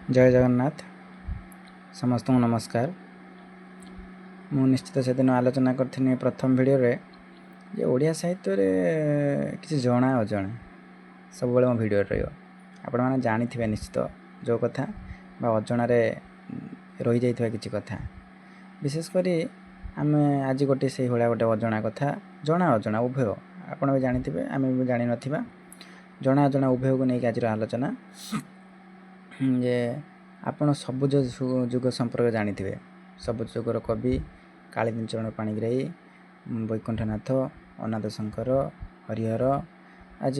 जय जगन्नाथ समस्त नमस्कार। मु निश्चित से दिन आलोचना करी प्रथम वीडियो रे जे ओडिया साहित्य रे किसी जना अजଣା सब मो वीडियो आपण मैंने जानी थे निश्चित जो कथा अजଣା रही जाइए किसी कथा विशेषकर आम आज गोटे से भाया गोटे अजଣା कथा जना अजଣା उभय आपण भी जानी थे आम भी जानी ना जना अजଣା उभय को लेकिन आज आलोचना जे आपण सबुज जुग संपर्क जानी थे। सबुज जुगर कवि कालीचरण चरण पाणिग्राही वैकुंठनाथ अनाथ शंकर हरिहर आज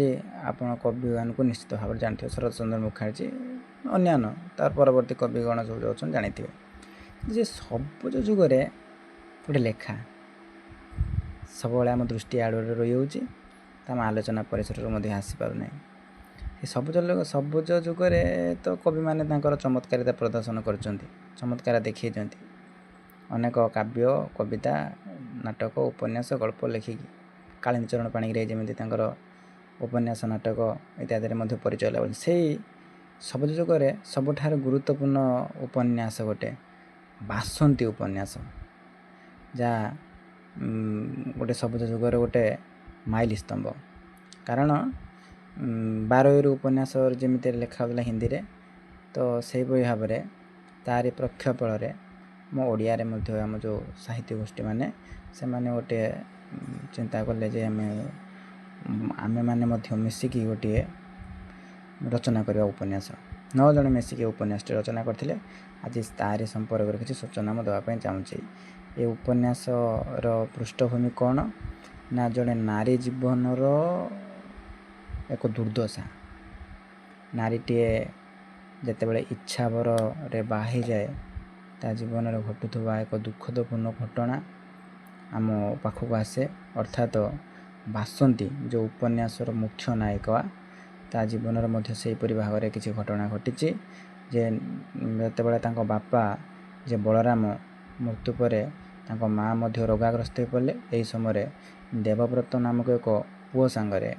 आपण कविगण को निश्चित भाव में जानते शरत चंद्र मुखर्जी अन्य तार परवर्ती कविगण सब जो जानी थे जे सबुज जुगरे गोटे लेखा सब आम दृष्टि आड़ रही होम आलोचना परिसर मध्य आसी पारना सबुज जुगरे तो कवि मैंने चमत्कारिता प्रदर्शन कर चमत्कार देखी अनेक काव्य कविता नाटक उपन्यास गल्प लेखिकी कालीचरण पाणिग्राही जमी उपन्यास नाटक इत्यादि परिचय लगे से सबुज जुगरे सबुठ गुरुत्वपूर्ण उपन्यास गोटे बासंती उपन्यास जहाँ गोटे सबुज जुगर गोटे माइल स्तंभ कारण 12 उपन्यास जमी लिखा हिंदी रे तो से भाव में तारी प्रक्षेपण मो ओडिया आम जो साहित्य गोष्ठी मैंने से माने गोटे चिंता कले जे आमे माने मिसिकी गोटे रचना करवा उपन्यास 9 जन मिसिकी उपन्यास रचना करथिले आज तारी संपर्क किसी सूचना देवाई चाहूँगी ये उपन्यास पृष्ठभूमि कौन ना जड़े नारी जीवन एक दुर्दशा नारीटे जितेबाला इच्छावर रे बाही जाए ता जीवन में घटुवा एक दुखदपूर्ण घटना आम पाखक आसे अर्थात बासंती जो उपन्यासर मुख्य नायिका ता जीवन से भाव में किसी घटना घटी जे जितेबाला बापा जे बलराम मृत्यु पर माँ रोगाग्रस्त हो पड़े यही समय देवव्रत नामक एक पुओ सांगरे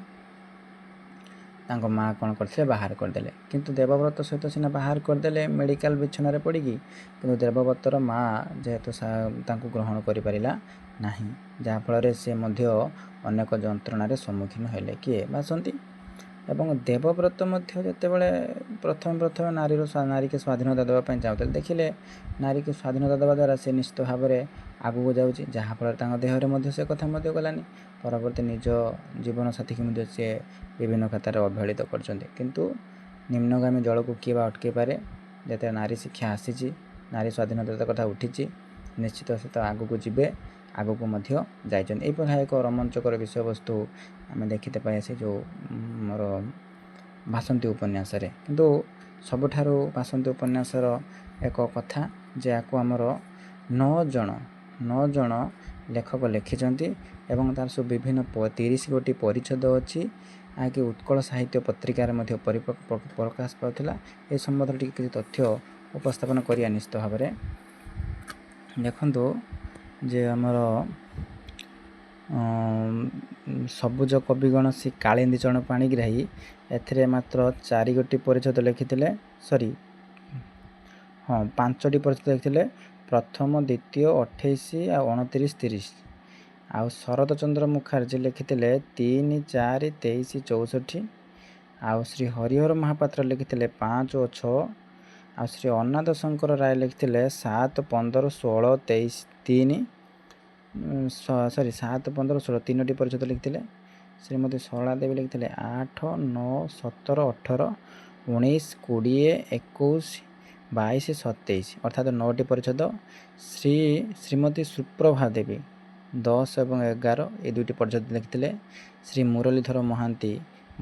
माँ कौन करते बाहर करदे किंतु देवव्रत सहित सीना बाहर करदे मेडिकल बिछन पड़ी कि देवव्रतर माँ जेहेतु ग्रहण करा ना जहाँफल से अनेक जंत्रण सम्मुखीन हेले किए बासंती एवं देवव्रत जितेबाला प्रथम नारी के स्वाधीनता देवाई चाहते देखिले नारी के स्वाधीनता देवा द्वारा से निश्चित भाव में आगू जाऊँगी जहाँफल देहरे से कथा गलानी परवर्ती निज जीवन साथी की सी विभिन्न खातार अवहेलित किंतु निम्नगामी जल को किए अटकई पारे जिते नारी शिक्षा आसी नारी स्वाधीनता कथा उठी निश्चित सहित आगू जीवे आगू यही एक रोमांचकर विषय वस्तु आम देखते पाए से जो मोर बासंती उपन्यास किंतु सबुठारु बासंती उपन्यासर एक कथा जैको आमर 9 जन लेखक लिखिंट एवं तार सब विभिन्न 30 गोटी परिच्छेद अच्छी आगे उत्कल साहित्य पत्रिकार प्रकाश पाला ये संबंध किसी तथ्य उपस्थापन करिया निश्चित भाव में देखु जे आमर सबुज कविगण श्री कालिंदी चरण पाणिग्राही एथिरे मात्र 4 गोटी परिच्छेद लिखिते सॉरी हाँ 5टी परिच्छेद लिखिते प्रथम द्वितीय 28 आ 29 30 आउ शरत चंद्र मुखर्जी लिखिते 3 4 23 64 आउ श्री हरिहर महापात्र लिखिते 5 और 6 आ श्री अनाथ शंकर राय लिखिते 7 15 16 23 3 सॉरी 7 15 16 3टी परिच्छेद लिखिते श्रीमती सरला देवी लिखिते 8 9 17 18 19 20 21 22 27 अर्थात 9टी परिच्छेद श्रीमती सुप्रभा देवी 10 और 11 ये 2टी परिच्छेद लिखिते श्री मुरलीधर महांती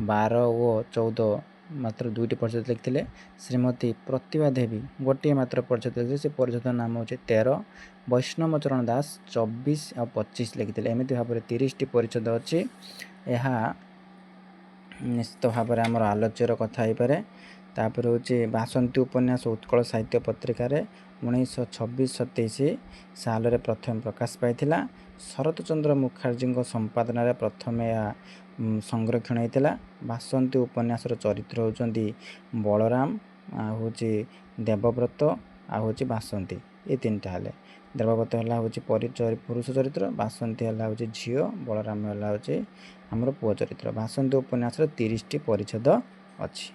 12 और 14 मात्र 2टी परिच्छेद लिखिते श्रीमती प्रतिभा देवी गोटे मात्र परिच्छेद लिखिते से परिच्छेद नाम हूँ 13 वैष्णव चरण दास 24 और 25 लिखिते एमती भाव में 30टी परिच्छेद अच्छी यह निश्चित भाव में आमर आलोच्यर कथा हो पाए तापर हूँ बासंती उपन्यास उत्कल साहित्य पत्रिकार 1926-27 साल प्रथम प्रकाश पाई शरत चंद्र मुखर्जी संपादन प्रथम यह संरक्षण होता बासंती उपन्यासर चरित्र होती बलराम ଆଉ ହେଉଛି ଦେବବ୍ରତ ଆଉ ହେଉଛି ବାସନ୍ତୀ ଏ ତିନିଟା ହେଲେ। ଦେବବ୍ରତ ହେଲା ହେଉଛି ପୁରୁଷ ଚରିତ୍ର, ବାସନ୍ତୀ ହେଲା ହେଉଛି ଝିଅ, ବଳରାମ ହେଲା ହେଉଛି ଆମର ପୁଅ ଚରିତ୍ର। ବାସନ୍ତୀ ଉପନ୍ୟାସର 30ଟି ପରିଚ୍ଛେଦ ଅଛି।